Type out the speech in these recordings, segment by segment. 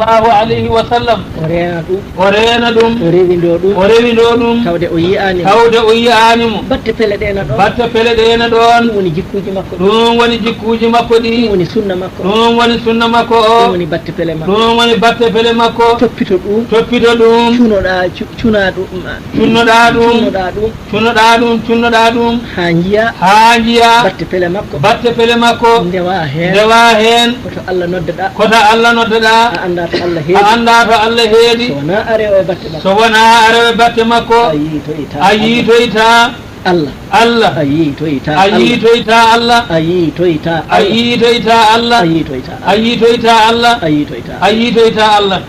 sallallahu alayhi wa sallam o reena ɗum o rewindo ɗum tawde o yi'animo batte pele ɗena ɗon ɗum woni jikkuji makko ɗum woni jikkuji makko ɗi ɗum woni sunna makko ɗum woni sunna makko o ɗum woni batte pele makko ɗum woni batte pele makko toppito ɗum cunnoɗa ɗum ha jiya batte pele makko ndewa hen koto Allah noddeɗa a anda to Allah heeɗi so wona arewe batte makko a yiitoyta Allah a yiitoyta Allah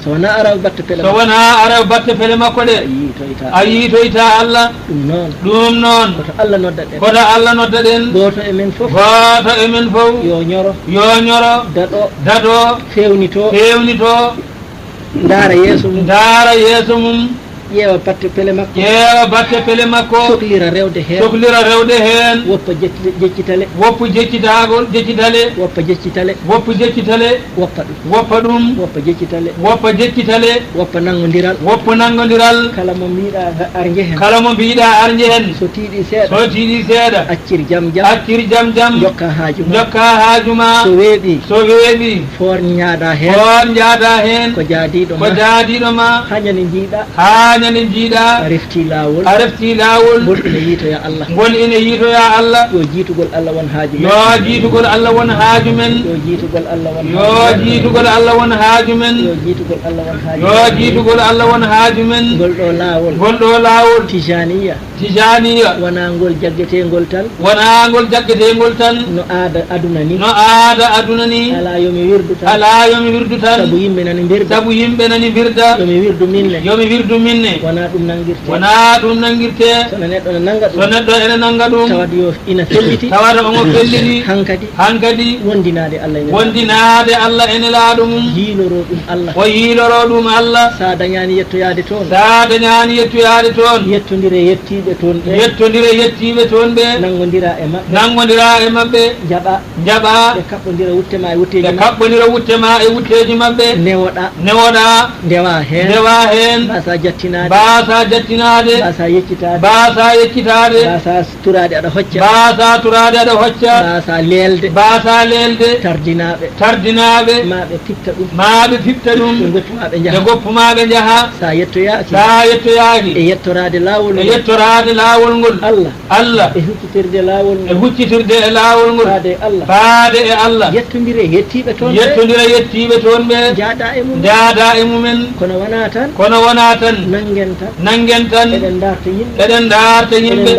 so wona araw batte pele makko ɗe a yiitoyta Allah ɗum noon koto Allah nodda ɗen goto emen fof yo ñoro daɗo fewnito ndaara yeeso mum ƴeewa batte pele makko sohlira rewde hen woppa jeccitale woppa jeccitale woppa ɗum woppa jeccitale woppa nanngodiral kala mo mbiɗa ar jehen so tiiɗi seeɗa accir jam jokka haajuma so weeɓi for ñaada hen ko jaadiɗo ma hañane jiiɗa a refti lawol gol ina yiitoya Allah yo jiitugol Allah won haaju men gol ɗo lawol tijaniya wona ngol jaggetengol tan no aada aduna ni ala yomi wirdu tan sabu yimɓe nani birda yomi wirdu minne wona ɗum nangirte sono neɗɗo ene nanga ɗum tawata yo ina felliti omo felliti hankadi wondinade Allah ene laaɗo mum o yiiloro ɗum Allah sa dañani yettoyade toon yettodire yettiɓe toon ɓe nangodira e maɓɓe jaɓa ɓe kaɓɓodira wuttema e wutteji maɓɓe newoɗa ndewa hen basa jattinade basa yeccitade basa turade aɗa hocca basa lelde tardinaɓe maɓe fifta ɗum ɓe goppumaɓe jaaha sa yettoyaki e yettorade lawol ngol Allah e huccitirde e lawol ngol faade e Allah yettodire yettiɓe toon ɓe jaada e mumen kono wona tan nangen tan eɗen darta yimɓe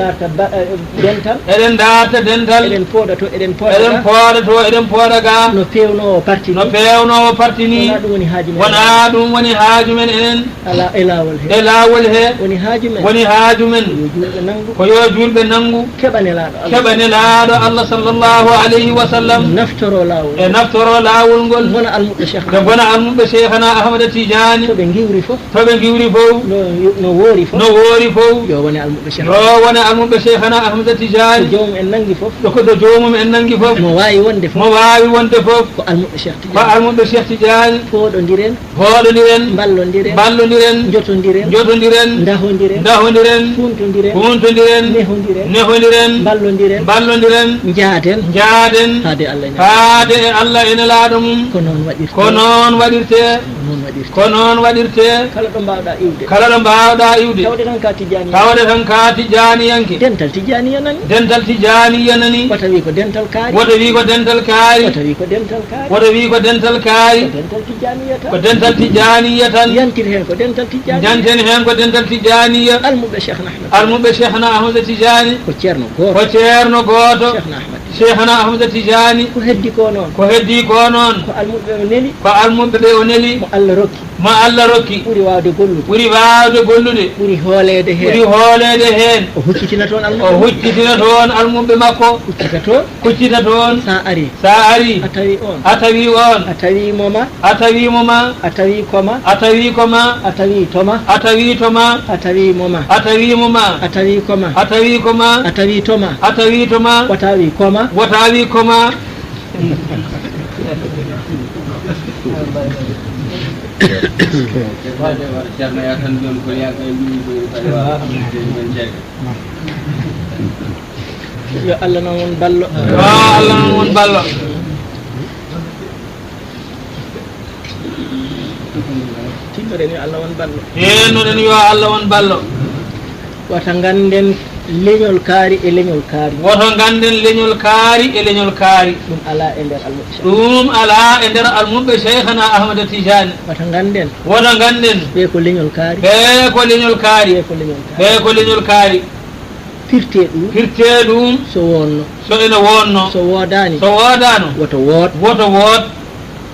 eɗen darta dental eɗen pooɗa ga no pewnowo parti ni wona ɗum woni haaju men enen e lawol he woni haaju men ko yo julɓe nangu keɓane laaɗo Allah sallallahu alayhi wa sallam naftoro lawol ngol bona almuɓe cheikhana Ahmada Tidiane to ɓe giwri fof no woori fof yo woni almuɓe cheikhana Ahmada Tidiane jomum en nangi fof mo wawi wonde fof ko almuɓe Cheikh Tidiane hoɗodiren ballodiren jotodiren dahodiren funtodiren nehodiren ballodiren jaaden haade e Allah ene laaɗo mum ko noon waɗirte kala ɗo mbawɗa iwde tawde tan ka tijaniyanke dental tijaniya nani wata wi ko dental kaari ko dental tijaniya tan yanten hen ko dental tijaniya almuɓe cheikhna Ahmada Tidiane ko ceerno goto cheikhna Ahmada Tidiane ko heddi ko noon ko almuɓe ɓe o neli mo Allah rokki ɓuri wawde gollude ɓuri hoolede hen o huccitina toon almuɓe makko kuccita toon sa ari a tawi on a tawi moma a tawi koma a tawi toma a tawi moma a tawi toma watawi koma yo Allah noon won ballo yo Allah noon won ballo tinnoɗen yo Allah won ballo hennoɗen yo Allah won ballo wata ganden leñol kaari e leñol kaari woto ganden leñol kaari e leñol kaari ɗum ala e nder almuɓe ɗum ala e nder almuɓe cheikhana ahmada tijani wata ganden woto ganden ɓe ko leñol kaari ɓe ko leñol kaari ɓe ko leñol kaari ɓe ko leñol kaari firte ɗum firte ɗum so wonno so ene wonno so wodani so wodano woto wood woto wood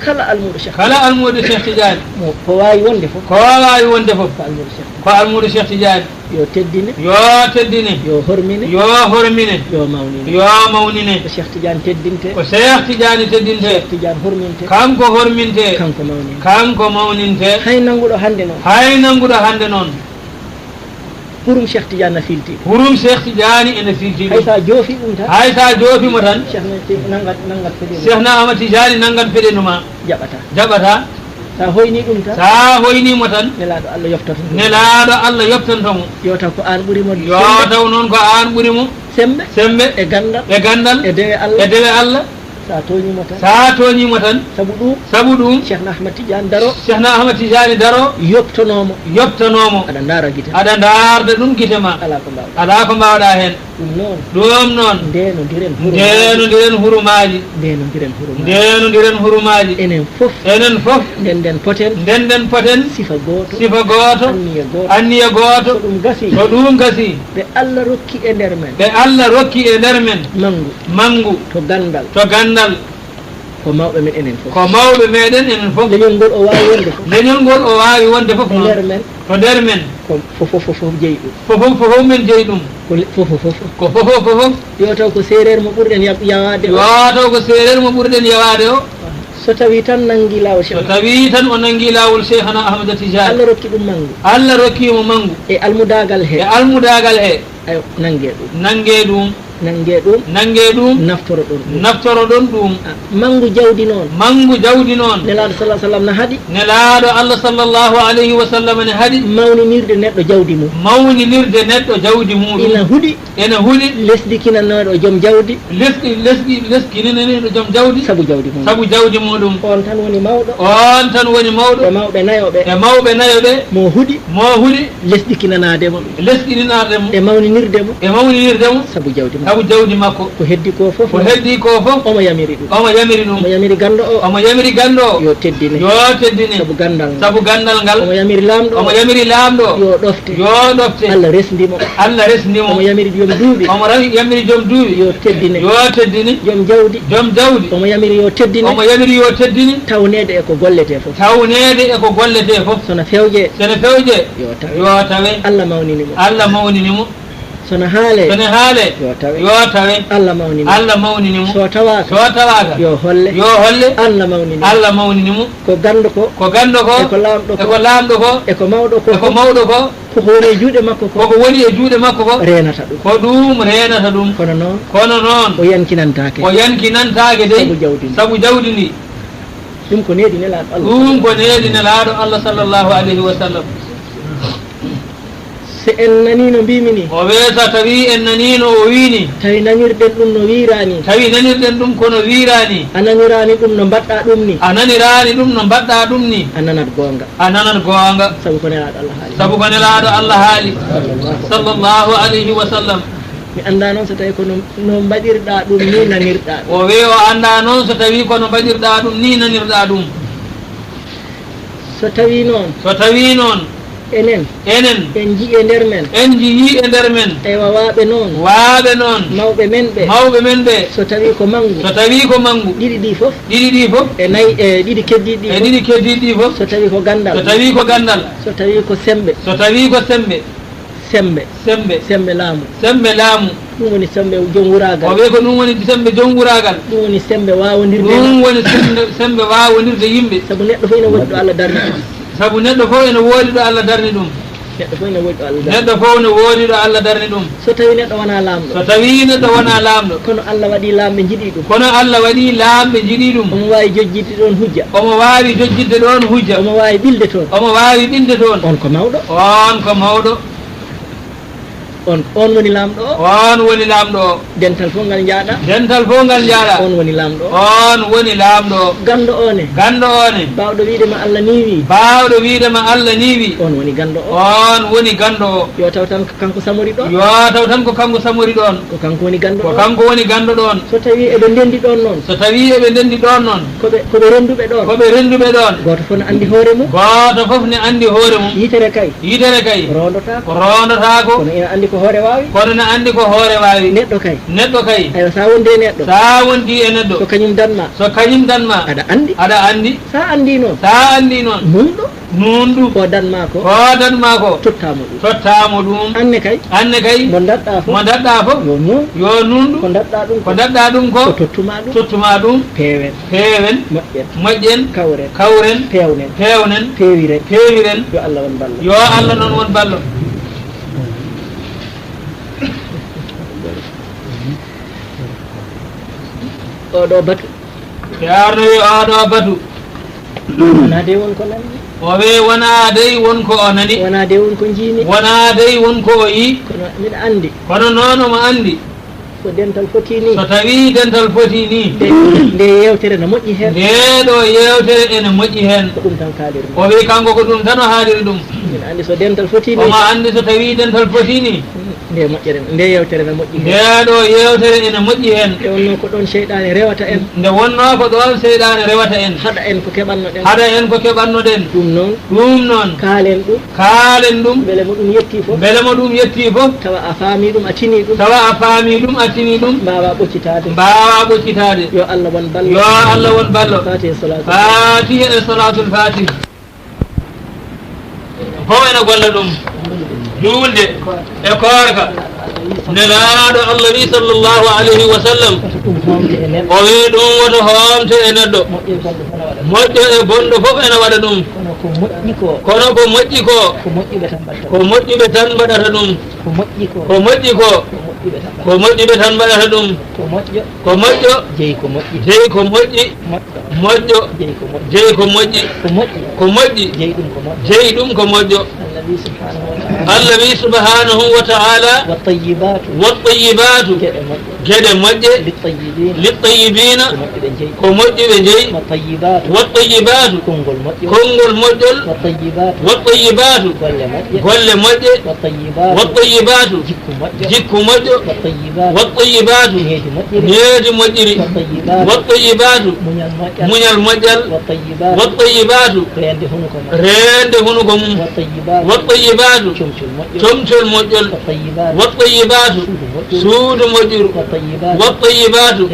kala almuɗo cheikh kala almuɗo cheikh tidiane ko wawi wonde fof ko wawi wonde fof ko almuɗo cheikh ko almuɗo cheikh tidiane yo teddine yo teddine yo hormine yo hormine yo mawnine yo mawnine ko cheikh tidiane teddinte ko cheikh tidiane teddinte cheikh tidiane horminte kanko horminte kanko mawninte kanko mawninte hay nanguɗo hande noon hay nanguɗo hande noon hurum cheikh tidiane na filti hurum cheikh tidiane ene filti hay sa joofi ɗum tan hay sa joofimo tan cheikh nangat feɗe cheikh na ahmad tidiane nangat feɗenuma jaɓata jaɓata sa hoyni ɗum tan sa hoynimo tan nelaɗo Allah yoftata nelaɗo Allah yoftantamo yo taw ko an ɓuurimo yo taw noon ko an ɓuurimo sembe sembe e gandal e gandal e dewe Allah e dewe Allah sa toñimo tan sa toñimo tan sabu ɗum cheikh na ahmad tidiane daro cheikh na ahmad tidiane daro yoptanomo aɗa daara guite aɗa darda ɗum guite ma ala ko mbawɗa hen ɗum noon ndenodiren hurumaji ndenodiren hurumaji enen fof ndenden poten sifa goto anniya goto so ɗum gasi ɓe Allah rokki e nder men mangu to gandal ko mawɓe men enen fof ko mawɓe meɗen enen fof leñol ngol o wawi wonde fof to nder men ko fofof jeeyi ɗum fofof men jeeyi ɗum ko fofof yo taw ko séréer mo ɓurɗen yawade o so tawi tan nangi lawol so tawi tan o nangi lawol cheikhana ahmada tijani Allah rokki ɗum mangu Allah rokkimo mangu e almudagal he ayo nangue ɗum naftoro ɗon ɗum mangu jawdi noon nelaɗo sallam ne haaɗi nelaɗo Allah sallllahu alayhi wa sallam ne haaɗi mawninirde neɗɗo jawdi muɗum ene huuɗi lesdikinanoɗo joom jawdi leskininaneɗo joom jawdi sabu jawdi muɗum on tan woni mawɗo e mawɓe nayoɓe mo huuɗi lesdikinanademo e mawninirdemo sabu jawdi makko ko heddi ko fof omo yamiri ɗum omo yamiri gando o yo teddine sabu gandal ngal omo yamiri lamɗo yo ɗofte Allah resndimo omo yamiri joom duuɓi yo teddine joom jawdi omo yamiri yo teddine tawnede e ko gollete fof sono fewje yo tawe Allah mawninimo sono haale yo tawe Allah mawninimo so tawaka yo holle Allah mawninimo ko gando ko e ko lamɗo ko e ko mawɗo ko koko woni e juuɗe makko ko renata ɗum kono noon o yankinantake dey sabu jawdi ndi ɗum ko needi nelaɗo Allah sallllahu alayhi wa sallam se en nanino mbimi ni o weeta tawi en nanino o wiini tawi nanirɗen ɗum no wirani kono wirani a nanirani ɗum no mbaɗɗa ɗum ni a nanat gonga sabu ko nelaɗo Allah haali sallllahu alayhi wa sallam mi anda noon so tawi kono no mbaɗirɗa ɗum ni nanirɗa o wi o anda noon so tawi kono mbaɗirɗa ɗum ni nanirɗa ɗum so tawi noon enen en jii e nder men ewa waaɓe noon mawɓe men ɓe so tawi ko mangu ɗiɗi ɗi fof e nayi e ɗiɗi keddiɗi ɗi fof so tawi ko gandal so tawi ko sembe laamu ɗum woni sembe joom wuragal o wi ko ɗum woni sembe joom wuragal ɗum woni sembe wawodirde yimɓe sabu neɗɗo fof ene woodi ɗo Allah darni ɗum neɗɗo fof ne woodi ɗo Allah darni ɗum so tawi neɗɗo wona laamɗo so tawi neɗɗo wona laamɗo kono Allah waɗi laamɓe jiɗi ɗum kono Allah waɗi laamɓe jiɗi ɗum omo wawi jojjidde ɗon hujja omo wawi jojjidde ɗon hujja omo wawi ɓilde toon omo wawi ɓilde toon on ko mawɗo on ko mawɗo on woni laamɗo o on woni laamɗo o dental fof ngal jaaɗa dental fof ngal jaaɗa on woni laamɗo o on woni laamɗo o ganndo one ganndo one bawɗo wiidema Allah niiwi bawɗo wiidema Allah niiwi on woni ganndo o on woni ganndo o yo taw tan kanko samori ɗon yo taw tan ko kanko samori ɗon ko kanko woni ganndo ko kanko woni ganndo ɗon so tawi eɓe ndendi ɗon noon so tawi eɓe ndendi ɗon noon koɓe renduɓe ɗon koɓe renduɓe ɗon goto fof ne andi hoore mum goto fof ne andi hoore mum yitere kay rondotako kono ina andi ko hoore wawi kono ne andi ko hoore wawi neɗɗo kay ayo sa wondi e neɗɗo sa wondi e neɗɗo so kañum danma aɗa andi sa andi noon nunɗu ko danma ko tottamo ɗum anne kay mo daɗɗa fof yo nunɗu ko daɗɗa ɗum ko tottuma ɗum peewen moƴƴen kawren pewnen peewiren yo Allah noon won ballo oɗo batu yarno wi oɗo batu wona de won ko nani o wi wona dey won ko o nani wona de won ko jiimi wona dey won ko o yi kono miɗa andi kono noon omo andi so dental foti ni so tawi dental foti ni nde yewtere ne moƴƴi hen ndeɗo yewtere ene moƴƴi hen ko ɗum tan kaaliri o wi kanko ko ɗum tan o haaliri ɗum miɗa andi so dental foti ni omo andi so tawi dental foti ni nde yewtere ne moƴƴi hen ndeɗo yewtere ene moƴƴi hen nde wonno ko ɗon seyɗane rewata en nde wonno ko ɗon seyɗane rewata en haɗa en ko keɓannoɗen ɗum noon kaalen ɗum beele mo ɗum yetti fof tawa a faami ɗum a tini ɗum mbawa ɓoccitade yo Allah won ballo fatiha e salatul fatih fof ene golla ɗum julde e koorka nelaaɗo Allah wi sallllahu alayhi wa sallam o wi ɗum woto hoomte e neɗɗo moƴƴo e bonɗo fof ene waɗa ɗum kono ko moƴƴi ko moƴƴuɓe tan mbaɗata ɗum ko moƴƴi ko moƴƴuɓe tan mbaɗata ɗum ko moƴƴo jeyi ko moƴƴi moƴƴo jeyi ko moƴƴi jeyi ɗum ko moƴƴo Allah wi subhanahu wa ta'ala wattayibatu geɗe moƴƴe littayibina ko moƴƴuɓe jeyi wattayibatu konngol moƴƴol wattayibatu golle moƴƴe wattayibatu jikku moƴƴo wattayibatu needi moƴƴiri wattayibatu muñal moƴƴal wattayibatu reende hunuko mum wattayibatu comcol moƴƴol wattayibatu suudu moƴƴuru wattayibatu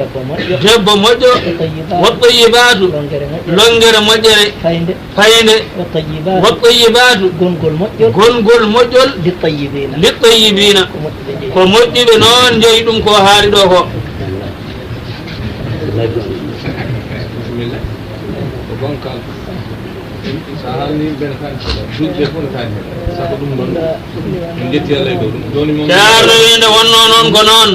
debbo moƴƴo wattayibatu longere moƴƴere fayde wattayibatu gongol moƴƴol littayibina ko moƴƴuɓe noon jeeyi ɗum ko haali ɗo ko sa haalni ɓen tan julɓe fof ne kaani hen sago ɗum noon en jetti Allah e dow ɗum joni moom ceerno wi nde wonno noon ko noon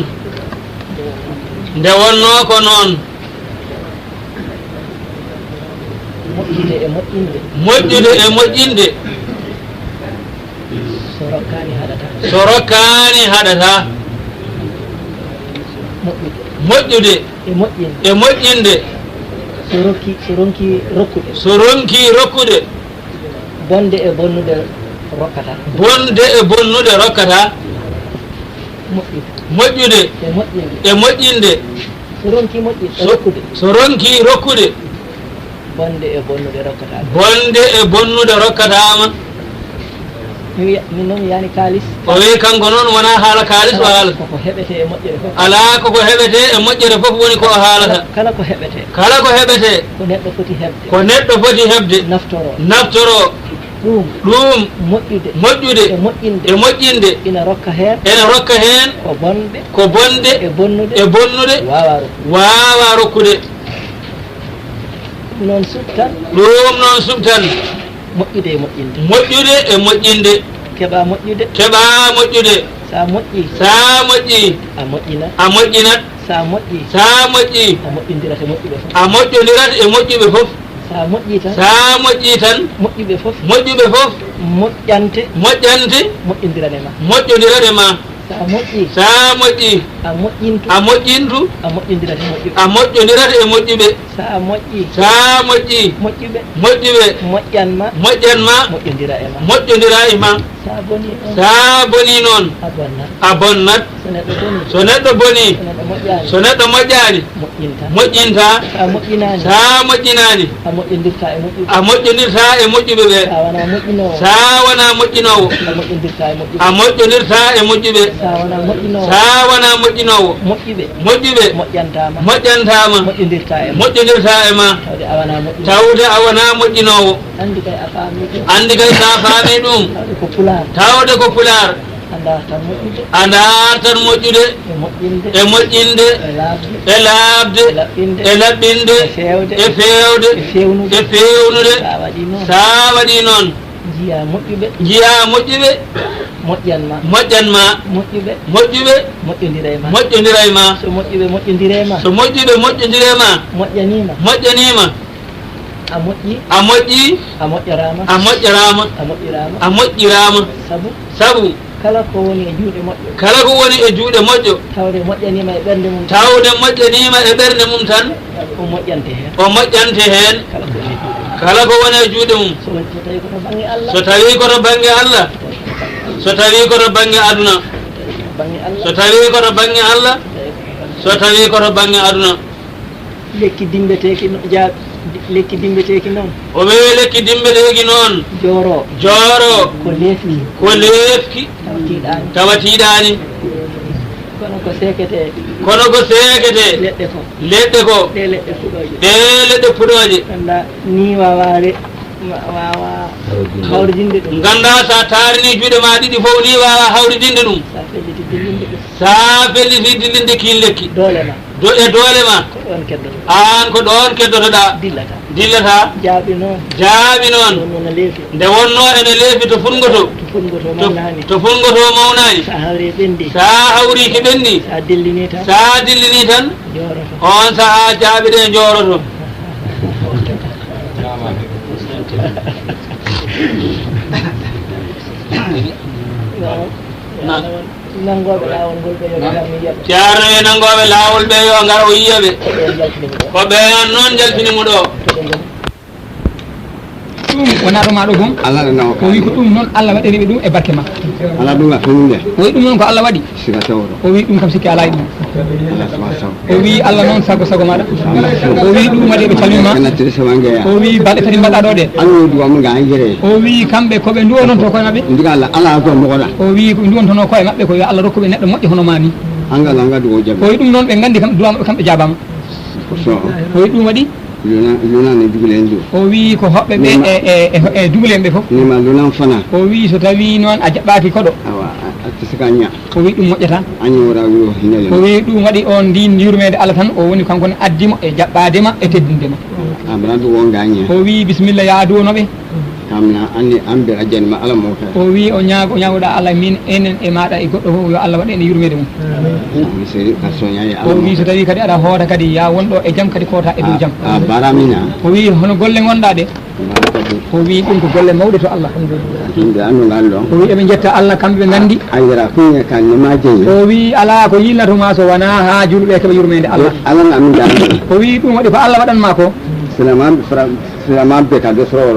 nde wonno ko noon moƴƴude e moƴƴinde so rokkani haɗata moƴƴude e moƴƴinde so ronki rokkude bonde e bonnude rokkata moƴƴude e moƴƴinde so ronki rokkude bonde e bonnude rokkatama min noon yani kalis o wi kanko noon wona haala kalis o haala koko heɓete e moƴƴere fof ala koko heɓete e moƴƴere fof woni ko haalata kala ko heɓete ko neɗɗo foti heɓde naftoro ɗum moƴƴude e moƴƴinde ina rokka hen ko bonde e bonnude wawa rokkude ɗum noon subtan moƴƴude e moƴƴinde keɓa moƴƴude sa moƴƴi a moƴƴinat sa moƴƴi a moƴƴindirat e moƴƴuɓe fof sa moƴƴi tan moƴƴuɓe fof moƴƴante moƴƴindiranema sa moƴƴi a moƴƴintu a moƴƴodirat e moƴƴuɓe sa moƴƴi moƴƴuɓe moƴƴanma moƴƴodira e ma sa boni noon a bonnat so neɗɗo boni so neɗɗo moƴƴani moƴƴinta sa moƴƴinani a moƴƴodirta e moƴƴuɓe ɓe sa wona moƴƴinowo a moƴƴodirta e moƴƴuɓe sa wona moƴƴinowo moƴƴuɓe moƴƴantama moƴƴodirta e ma tawde a wona moƴƴinowo andi kay sa faami ɗum tawde ko pular a dartan moƴƴude e moƴƴinde e laabde e laɓɓinde e fewde e fewnude sa waɗi noon jiya moƴƴuɓe moƴƴanma moƴƴuɓe moƴƴodira e ma so moƴƴuɓe moƴƴodirema moƴƴanima a moƴƴi a moƴƴirama sabu kala ko woni e juuɗe moƴƴo tawde moƴƴanima e ɓernde mum tan o moƴƴante hen kala ko woni e juuɗe mum so tawi koto banggue Allah so tawi koto banggue aduna so tawi koto banggue Allah so tawi koto banggue aduna lekki dimbeteki noon o wewi lekki dimbeteki noon jooro ko leefki tawatiɗani kono ko sekete leɗɗe ko ɗe leɗɗe puɗoje ni wawa hawridinde ɗum ganda sa tarini juuɗe ma ɗiɗi fof ni wawa hawridinde ɗum sa felliti dillinde kin lekki dolema an ko ɗon keddotoɗa dillata jaaɓi noon nde wonno ene leefi to fungoto mawnani sa hawri ke ɓenni sa dillini tan on saha jaaɓi ɗe joroto nangoɓe lawol ngol ɓe ceerno e nangoɓe lawol ɓe yo ngar o yiyaɓe ko ɓeyan noon jaltinimo ɗo ɗum wona ɗo maɗo gom Allah o wi ko ɗum noon Allah waɗaniɓe ɗum e barke ma ala ɗum gatunde o wi ɗum noon ko Allah waɗi siga tawro o wi ɗum kam sikki ala e ɗum o wi Allah noon sago maɗa o wi ɗum waɗi ɓe calmima o wi balɗe tati mbaɗɗa ɗo ɗe o wi kamɓe koɓe duwononto koye mabɓe o wi ko duwontono koye mabɓe ko yo Allah rokkuɓe neɗɗo moƴƴo hono ma ni o wi ɗum noon ɓe gandi kam duwamaɓe kamɓe jabama o wi ɗum waɗi lunane dugulen du o wi ko hoɓɓe ɓe e dugulen ɓe fof nima lunan fana o wi so tawi noon a jaɓɓaki koɗo o wi ɗum moƴƴata o wi ɗum waɗi on ndin yurmede Allah tan o woni kankone addimo e jaɓɓadema e teddindema o wi bisimilla ya duwonoɓe o wi o ñagoɗa Allah min enen e maɗa e goɗɗo fof yo Allah waɗe ene yurmede mum o wi so tawi kadi aɗa hoota kadi ya wonɗo e jaam kadi kota e dow jaam o wi hono golle gonɗa ɗe o wi ɗum ko golle mawɗe to Allah o wi eɓe jetta Allah kamɓe gandi o wi ala ko yilnatoma so wona ha julɓe keeɓa yurmede Allah o wi ɗum waɗi ko Allah waɗanma ko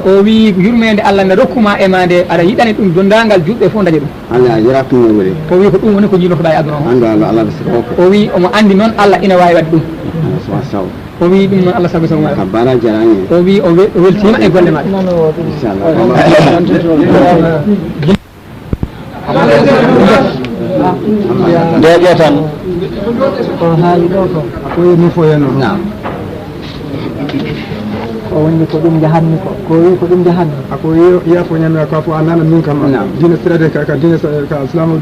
o wi yurmede Allah nde rokkuma e ma nde aɗa yiɗani ɗum dondagal juɗɗe fof daña ɗum o wi ko ɗum woni ko jilotoɗa e aduna o wi omo andi noon Allah ina wawi wadde ɗum o wi ɗum noon Allah sago ma o wi o weltima e golle maɗe nde tan o haali ɗo ko koyni foyano o wonni ko ɗum jahanmi ko wi ko ɗum jahanmi ako yiya fo ñamira ka fo a nana min kam dina sirade ka dina ka islam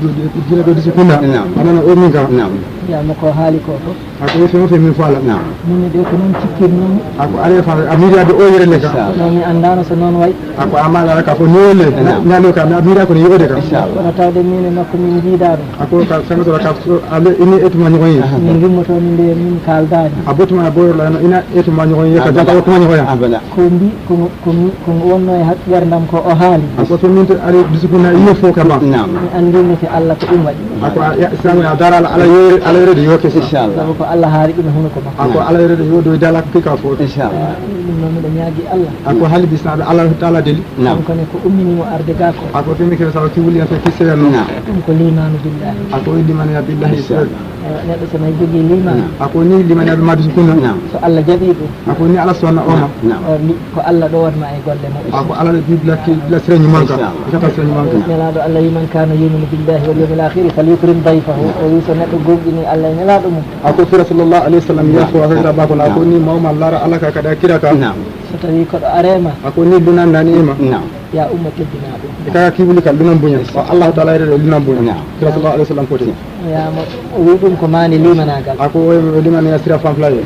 dina ɗo discipline a nana o min kam wiyama ko haali ko fof ako yetino fe min faala min de ko noon cikkirnomi ako ale fa amirade o yere le ka non mi andano so noon way ako amala ka ko nole nyalo ka amira ko ni yode ka kono tawde min e makko min jiida ɗum ako ka sangato ka ale ini etuma nyoy min gimmotomi nde min kaldani abotuma boyor la ina etuma nyoy ka janta ko nyoy ko mbi ko wonno e hakkiyardam ko o haali ako to min ari disipuna iyo fo kama mi andino ke Allah ko ɗum waɗi ako sangu ya dara ala yere ala yere de yoke inchallah sabu ko Allah haali ɗum huno ko ma ako ala yere de yodo dala ko ka fo inchallah ɗum noon miɗo ñaagui Allah ako haali bisnaɗo Allah taala deli kone ko umminimo arde ga ko ako temi kene sawa ki wuli en to kisseyan no ɗum ko limanu billahi ako limanu ya billahi neɗɗo sono jogui limanu ako ni limanaɓe maddu kunna so Allah jaɓi ɗum ako ni ala sonna oma ko Allah ɗowanma e golle mum ako ala la sreñu manka kata sreñu manka nelaɗo Allah yiman kana yuminu billahi wal yawmil akhir falyukrim dayfahu o wi so neɗɗo gomɗini Allah e nelaɗo mum ako fira sallallahu alayhi wa sallam yafo hakira bako na ako ni mawma lara ala ka kada kira ka so tawi koɗo arema ako ni dunandani ima ya umma teddina ɗum e kaka kiwuli kal dunan buña o Allah taala yede dunan buña fira sallallahu alayhi wa sallam foti yama o wi ɗum ko mani limanagal ako o limana sira fanflaye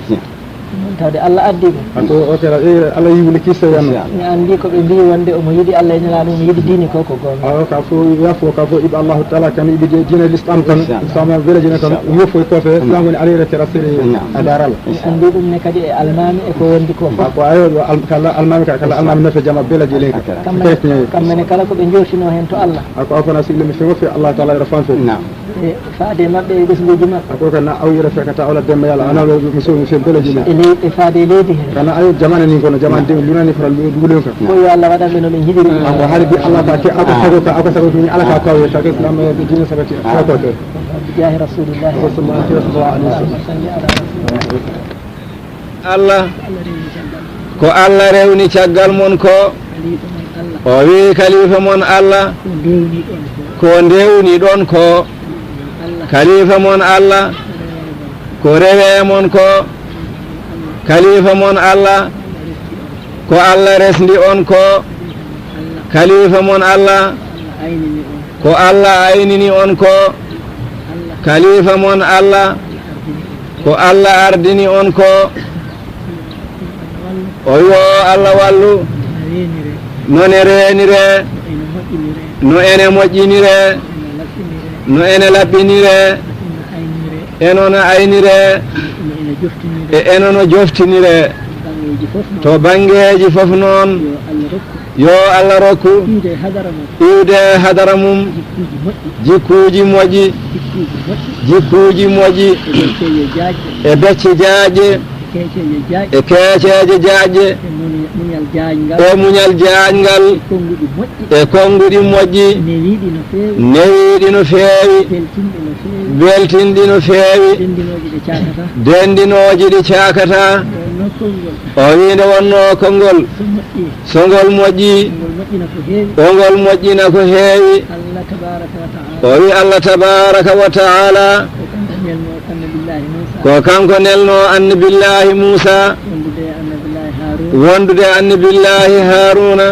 tawde Allah addi ɗum ako o kera Allah yiwuli kissa yanno mi andi ko ɓe mbi wonde omo yiɗi Allah e nelaɗo mo yiɗi diine ko gonga ka fo yafo ka fo iba Allah taala kan ibi diine l'islam kan sama village kan yofo ko fe islam woni alire tera sere adaral mi andi ɗum ne kadi e almami e ko wondi ko ako ayo kala almami kala almami nafa jama village len kamɓene kala ko ɓe jortino hen to Allah ako afana sigle mi fewo fe Allah taala rafan fe e faade mabɓe e ɓesguji mabɓe ako kana awyira fe kata awla demba yalla ana mi so mi fe village len e faade leydi hen kana ayo jamana ni kono jamana de lunani faral dugulen ka ko yo Allah waɗanɓe no ɓe jiɗiri ako haali Allah ta ke ako sago ni ala ka kawe ta islam e diine sabati sakote bijahi rasulillah sallallahu alaihi wasallam Allah ko Allah rewni caggal mon ko o wi khalifa mon Allah ko ndewni ɗon ko khalifa mon Allah ko rewe mon ko khalifa mon Allah ko Allah resndi on ko khalifa mon Allah ko Allah aynini on ko khalifa mon Allah ko Allah ardini on ko o yo Allah wallu none renire no ene moƴƴinire no ene laɓɓinire enono aynire e enono joftinire to bangeji fof noon yo Allah rokku iwde hadara mum jikkuji moƴƴi e becce jaaƴe e keeceje jaaƴe e muñal jaaƴngal e konguɗi moƴƴi newiɗi no feewi beltinɗi no feewi dendinoji ɗi cakata o wiinde wonno konngol so ngol moƴƴi o ngol moƴƴina ko heewi o wi Allah tabaraka wa taala ko kanko nelno annabillahi Musa wondude annabillahi Haruna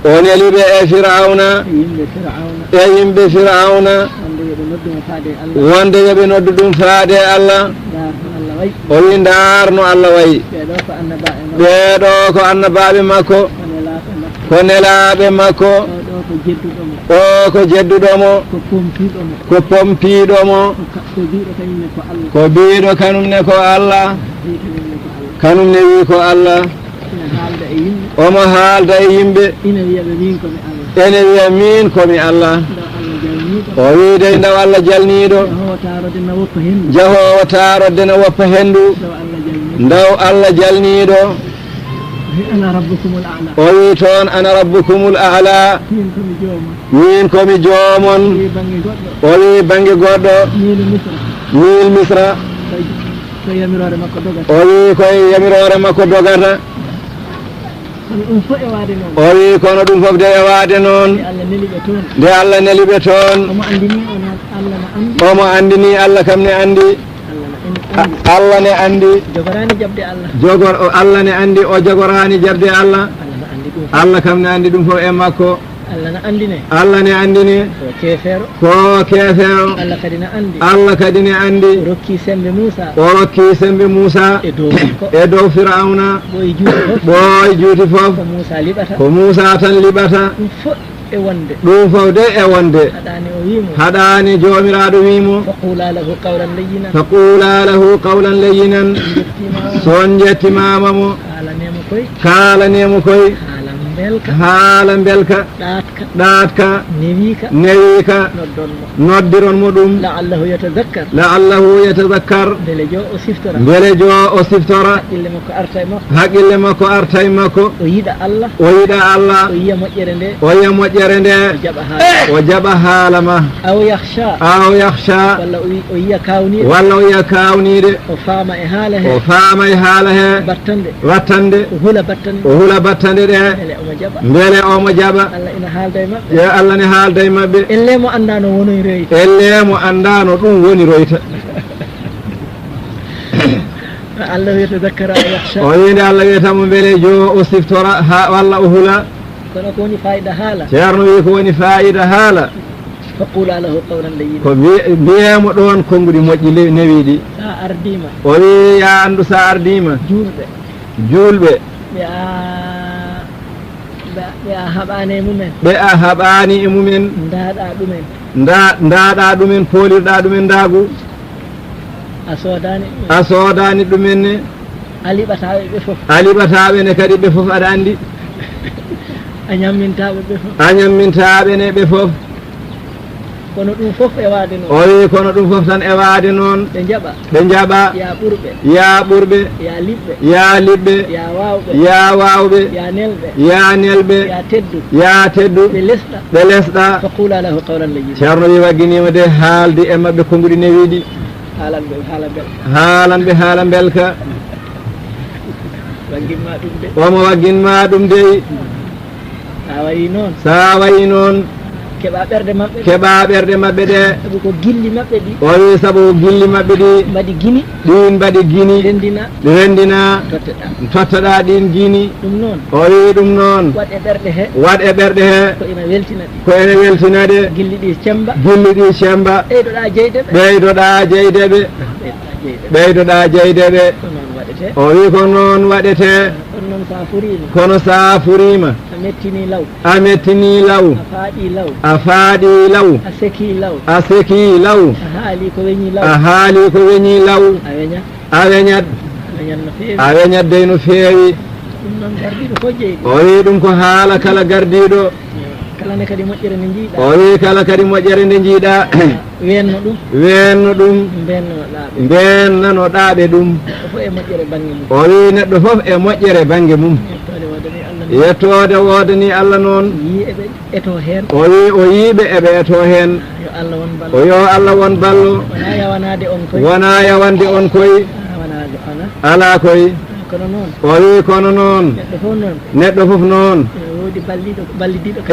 o neliɓe e Fir'auna e yimɓe Fir'auna wonde yoɓe noddu ɗum faade Allah o wi ndaarno Allah wayi ɓeeɗo ko annabaɓe makko ko nelaɓe makko o ko jedduɗomo ko pompiɗomo ko biiɗo kanum ne ko Allah kanum ne wi ko Allah omo haalda e yimɓe ene wiya min komi Allah o wiide ndaw Allah jalniɗo jahowo tarodde no woppa hendu ndaw Allah jalniɗo o wi toon ana rabbukumul a'la min komi joomon o wi bange goɗɗo mil misra o wi koye yamirore makko dogata o wi kono ɗum fof de e waade noon nde Allah neliɓe toon omo andini Allah kam ne andi Allah ne andi jogor o Allah ne andi o jogorani jabde Allah Allah kam ne andi ɗum fof e makko Allah ne andine ko kefero Allah kadi ne andi o rokki sembe Musa e dow Fir'auna boy juuti fof ko Musa tan liɓata ɗum fof de e wonde haɗani jomiraɗo wimo faqula lahu qawlan layyinan son jettimamamo kalanemo koye haala belka ɗatka newika noddiron mo ɗum la'allahu yatadakkar beele jo o siftora haqqille makko arta e makko o yiɗa Allah o yiya moƴƴere nde o jaɓa haala ma aw yakhsha walla o yiya kawnide o faama e haala he wattande o hula battande ɗe beele omo jaɓa Allah ne haalda e maɓɓe elle mo andano ɗum woni royta o yinde Allah wiyatamo beele jo o siftora walla o hula ceerno wi ko woni fa'ida haala ko mbiyemo ɗon konnguɗi moƴƴi newiɗi o wi ya andu sa ardima julɓe ɓe a haɓani e mumen ndaɗa ɗumen poolirɗa ɗumen ndagu a soodani ɗumen ne a liɓataɓe ne kadi ɓe fof aɗa andi a ñammintaɓe ne ɓe fof kono ɗum fof e waade noon o wi kono ɗum fof tan e waade noon ɓe jaɓa ya ɓurɓe ya liɓɓe ya wawɓe ya nelɓe ya teddu ɓe lesɗa ceerno wi wagginima de haalde e mabɓe konnguɗi newiɗi haalanɓe haala belka omo wagginma ɗum dey sa wayi noon keɓa ɓerde maɓɓe ɗe o wi saabu gilli maɓɓe ɗi ɗin mbaɗi gini ɗi rendina totteɗa ɗin gini o wi ɗum noon waɗ e ɓerɗe he ko ene weltina ɗe gilli ɗi cemba ɓeydoɗa jeydeɓe o wi ko noon waɗete kono sa furima a mettini law a faaɗi law a seki law a haali ko weñi law a weñat dey no feewi o wi ɗum ko haala kala gardiɗo o wi kala kadi moƴƴere nde jiiɗa wenno ɗum mbennanoɗaɓe ɗum o wi neɗɗo fof e moƴƴere banggue mum yettode wodani Allah noon o wi o yiiɓe eɓe eto hen o yo Allah won ballo wona yawande on koye ala koye o wi kono noon neɗɗo fof noon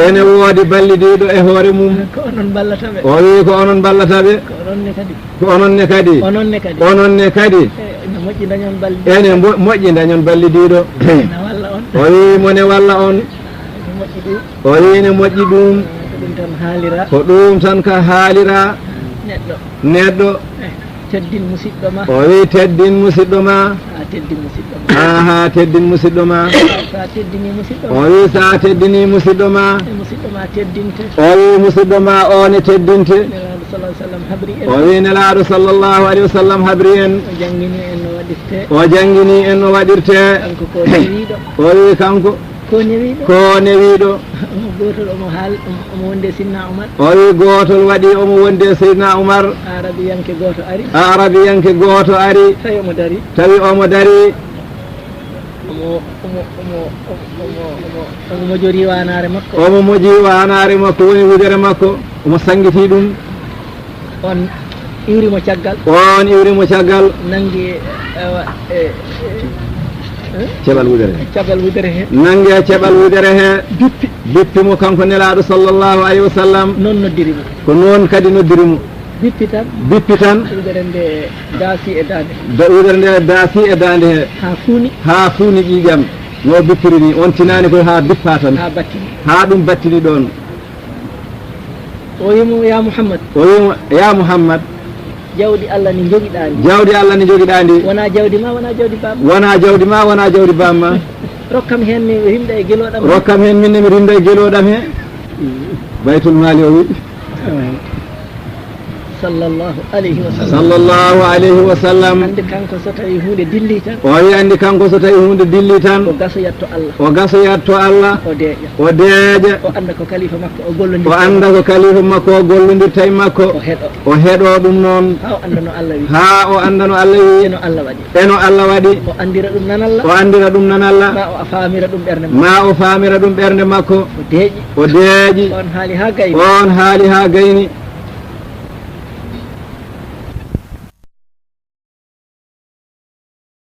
ene woodi ballidiɗo e hoore mum o wi ko onon ballataɓe ko ononne kadi ene moƴƴi dañon ballidiɗo o wi mone walla on o wi ne moƴƴi ɗum ko ɗum tan ka haalira neɗɗo o wi teddin musidɗo ma ha teddin musidɗo ma o wi sa teddini musidɗo ma o wi musidɗo ma o ne teddinte o wi nelaɗo sallllahu alayhi wa sallam habri en o jangini en no waɗirte o wi kanko ko newiɗo o wi gotol waɗi omo wonde seydna Oumar arabiyanke goto ari tawi omo dari omo moji wanare makko woni wudere makko omo sangiti ɗum on iwrimo caggal nangi ceɓal wudere he nangue ceɓal wudere he bippimo kanko nelaɗo sallllahu alayhi wa sallam ko noon kadi noddirimo bippi tan wudere nde daasi e dande he ha fuuni ƴiƴam no bippiri ni on tinani koye ha bippa tan ha ɗum battini ɗon o wimo ya Muhammad o wimo ya Muhammad jawdi Allah ni jogiɗa ndi jawdi Allah ni jogiɗa ndi wona jawdi ma wona jawdi bamma wona jawdi ma wona jawdi bamma rokkam hen mi rimda e geloɗam rokkam hen minne mi rimda e geloɗam he baytul mali o wi sallallahu alayhi wa sallam sallallahu alayhi wa sallam andi kanko so tawi hunde dilli tan o wi andi kanko so tawi hunde dilli tan o gaso yatto Allah o gaso yatto Allah o deeƴa o anda ko kalifa makko o gollodir o anda ko kalifa makko o gollodirta e makko o heɗo ɗum noon ha o andano Allah wi ha o andano Allah wi eno Allah waɗi eno Allah waɗi o andira ɗum nanalla o andira ɗum nanalla ma o famira ɗum ɓernde ma o famira ɗum ɓernde makko o deeƴi o deeƴi on haali ha gayni on haali ha gayni